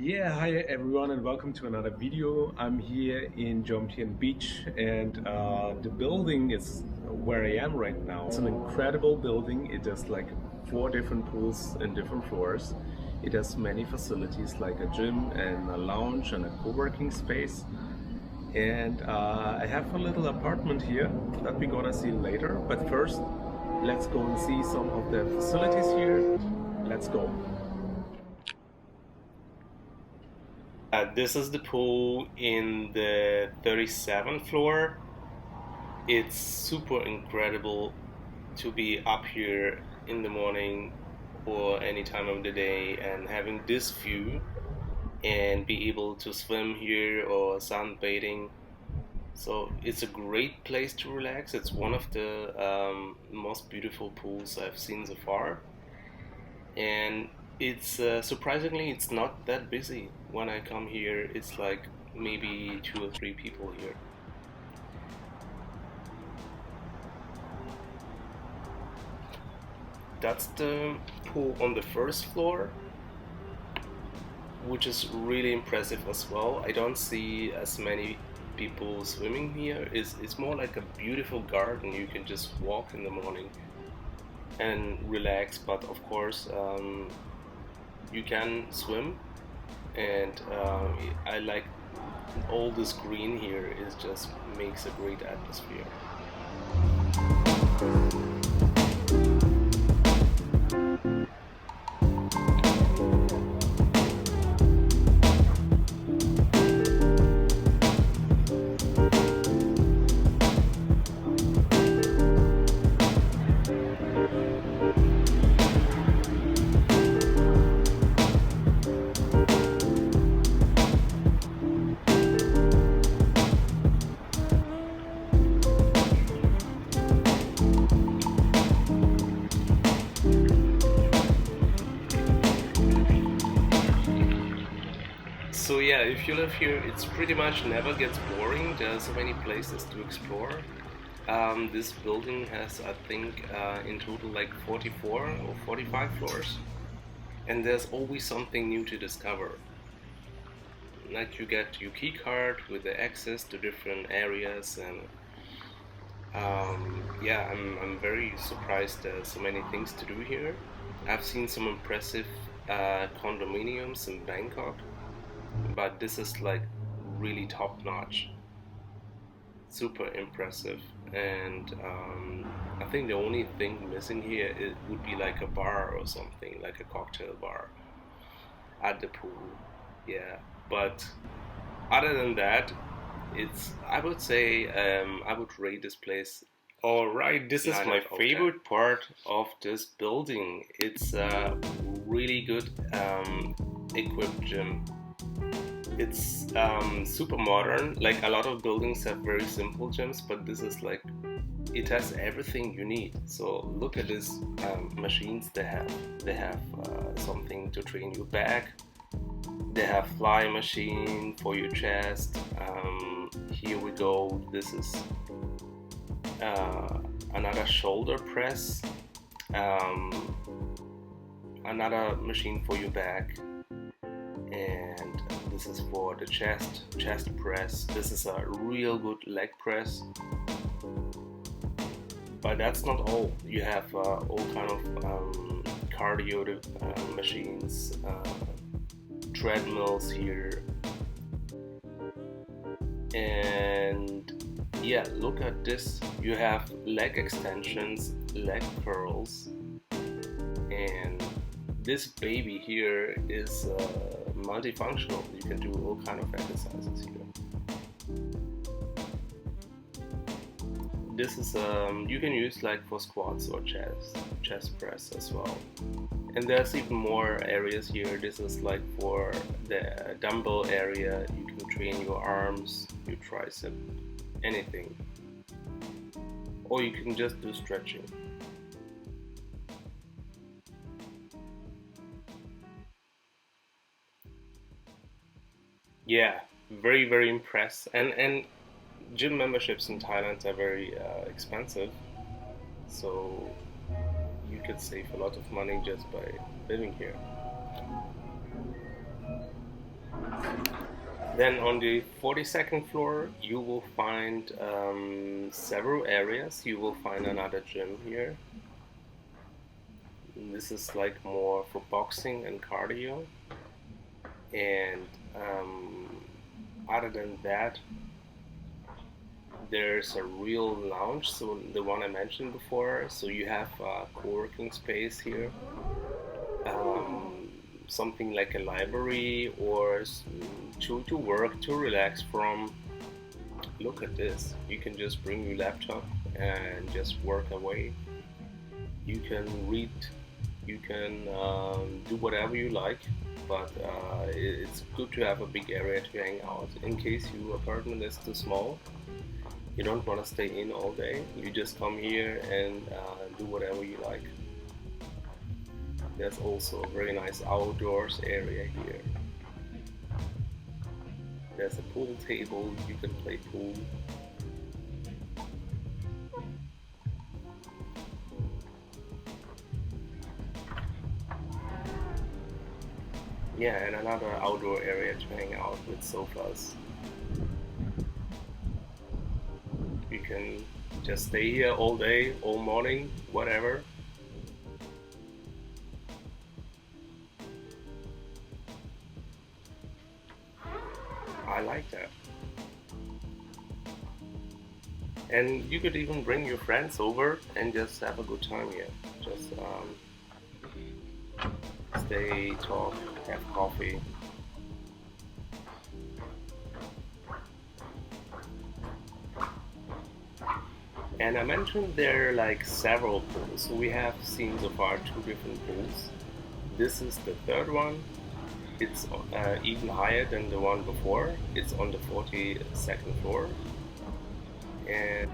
Yeah, hi everyone, and welcome to another video. I'm here in Jomtien Beach, and the building is where I am right now. It's an incredible building. It has like 4 different pools in different floors. It has many facilities like a gym and a lounge and a co-working space. And I have a little apartment here that we're gonna see later. But first, let's go and see some of the facilities here. Let's go. This is the pool in the 37th floor. It's super incredible to be up here in the morning or any time of the day and having this view and be able to swim here or sunbathing. So it's a great place to relax. It's one of the most beautiful pools I've seen so far. And it's surprisingly it's not that busy. When I come here, it's like maybe two or three people here. That's the pool on the first floor, which is really impressive as well. I don't see as many people swimming here. It's more like a beautiful garden. You can just walk in the morning and relax, but of course you can swim, and I like all this green here. Is just makes a great atmosphere. So yeah, if you live here, it's pretty much never gets boring. There are so many places to explore. This building has, I think, in total like 44 or 45 floors, and there's always something new to discover. Like you get your key card with the access to different areas, and yeah, I'm very surprised there's so many things to do here. I've seen some impressive condominiums in Bangkok, but this is like really top notch, super impressive. And I think the only thing missing here it would be like a bar or something, like a cocktail bar at the pool. Yeah, but other than that, it's I would say I would rate this place. All right, this is 9 my out of 10. favorite part of this building. It's a really good equipped gym. It's super modern. Like a lot of buildings have very simple gyms, but this is like it has everything you need. So look at these machines they have. They have something to train your back. They have fly machine for your chest. Here we go. This is another shoulder press. Um, Another machine for your back, and this is for the chest press. This is a real good leg press, but that's not all. You have all kind of cardio machines, treadmills here, and yeah, look at this. You have leg extensions, leg curls, and this baby here is multifunctional. You can do all kind of exercises here. This is you can use like for squats or chest press as well. And there's even more areas here. This is like for the dumbbell area. You can train your arms, your tricep, anything. Or you can just do stretching. Yeah, very impressed. And gym memberships in Thailand are very expensive, so you could save a lot of money just by living here. Then on the 42nd floor, you will find several areas. You will find another gym here. This is like more for boxing and cardio. And other than that, there's a real lounge, so the one I mentioned before. So you have a co-working space here, something like a library or to work, to relax from. Look at this. You can just bring your laptop and just work away. You can read, you can do whatever you like, but it's good to have a big area to hang out in case your apartment is too small. You don't want to stay in all day. You just come here and do whatever you like. There's also a very nice outdoors area here. There's a pool table, you can play pool. Yeah, and another outdoor area to hang out with sofas. You can just stay here all day, all morning, whatever. I like that. And you could even bring your friends over and just have a good time here. Just stay, talk, have coffee. And I mentioned there are like several pools. So we have seen so far 2 different pools. This is the third one. It's even higher than the one before. It's on the 42nd floor. And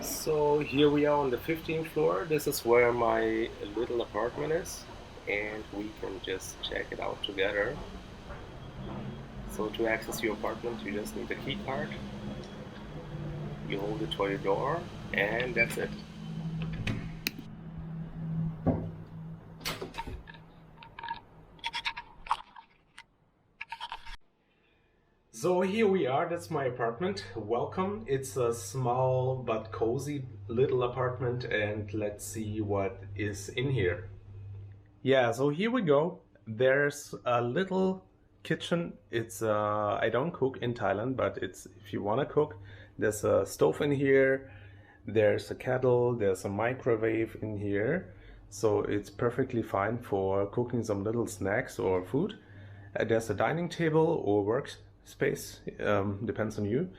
so here we are on the 15th floor. This is where my little apartment is, and we can just check it out together. So to access your apartment, you just need a key card. You hold it to your door, and that's it. So here we are, that's my apartment. Welcome. It's a small but cozy little apartment, and let's see what is in here. Yeah, so here we go. There's a little kitchen. It's I don't cook in Thailand, but it's if you want to cook, there's a stove in here. There's a kettle, there's a microwave in here. So it's perfectly fine for cooking some little snacks or food. There's a dining table or workspace, depends on you.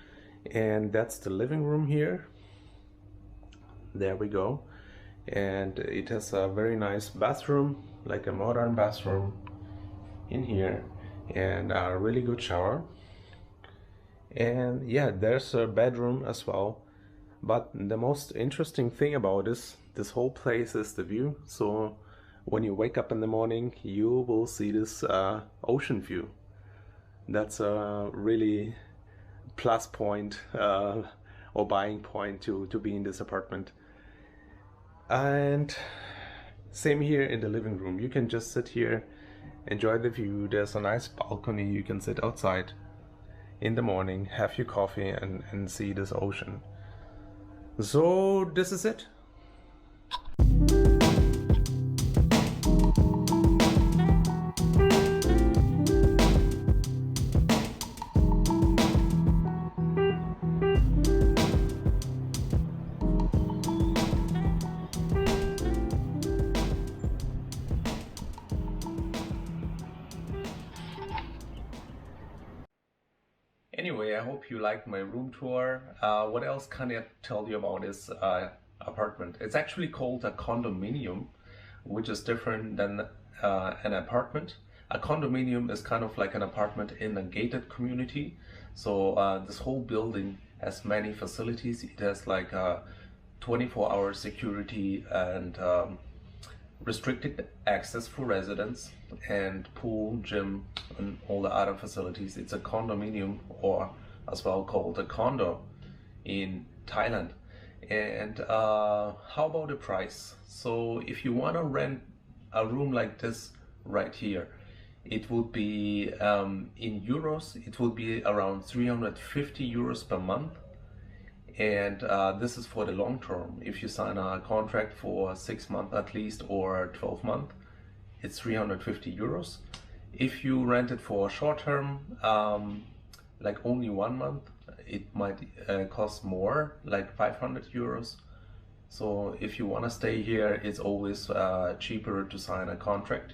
And that's the living room here. There we go. And it has a very nice bathroom, like a modern bathroom in here, and a really good shower. And yeah, there's a bedroom as well. But the most interesting thing about this whole place is the view. So when you wake up in the morning, you will see this ocean view. That's a really plus point or buying point to be in this apartment. And same here in the living room. You can just sit here, enjoy the view. There's a nice balcony. You can sit outside in the morning, have your coffee, and see this ocean. So this is it. anyway, I hope you liked my room tour. What else can I tell you about this apartment? It's actually called a condominium, which is different than an apartment. A condominium is kind of like an apartment in a gated community. So this whole building has many facilities. It has like 24-hour security and restricted access for residents, and pool, gym, and all the other facilities. It's a condominium, or as well called a condo, in Thailand. And how about the price? So if you want to rent a room like this right here, it would be in euros, it would be around 350 euros per month. And this is for the long term. If you sign a contract for 6 months at least, or 12 months, it's 350 euros. If you rent it for short term, like only 1 month, it might cost more, like 500 euros. So if you want to stay here, it's always cheaper to sign a contract.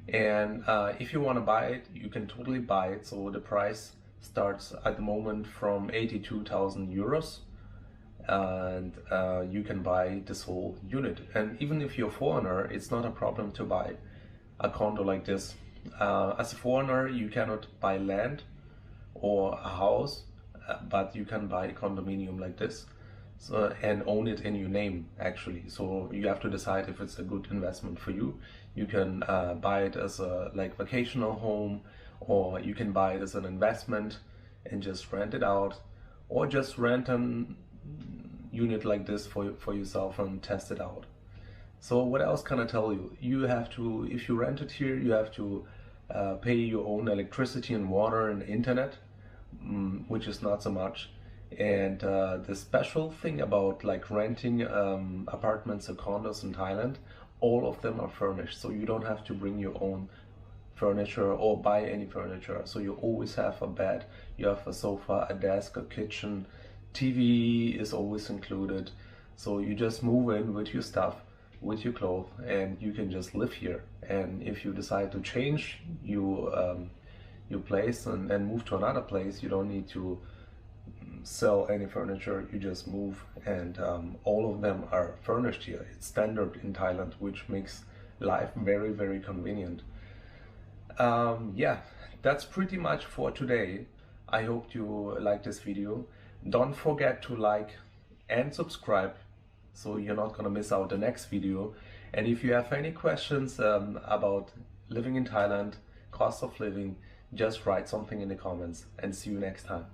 And if you want to buy it, you can totally buy it. So the price starts at the moment from 82,000 euros, and you can buy this whole unit. And even if you're a foreigner, it's not a problem to buy a condo like this. As a foreigner, you cannot buy land or a house, but you can buy a condominium like this, so, and own it in your name actually. So you have to decide if it's a good investment for you. You can buy it as a like vacational home, or you can buy it as an investment and just rent it out, or just rent a unit like this for yourself and test it out. So what else can I tell you? You have to, if you rent it here, you have to pay your own electricity and water and internet, which is not so much. And the special thing about like renting apartments or condos in Thailand, all of them are furnished, so you don't have to bring your own furniture or buy any furniture. So you always have a bed, you have a sofa, a desk, a kitchen, TV is always included. So you just move in with your stuff, with your clothes, and you can just live here. And if you decide to change your place and move to another place, you don't need to sell any furniture, you just move, and all of them are furnished here. It's standard in Thailand, which makes life very, very convenient. Yeah, that's pretty much for today. I hope you like this video. Don't forget to like and subscribe, so you're not gonna miss out the next video. And if you have any questions about living in Thailand, cost of living, just write something in the comments, and see you next time.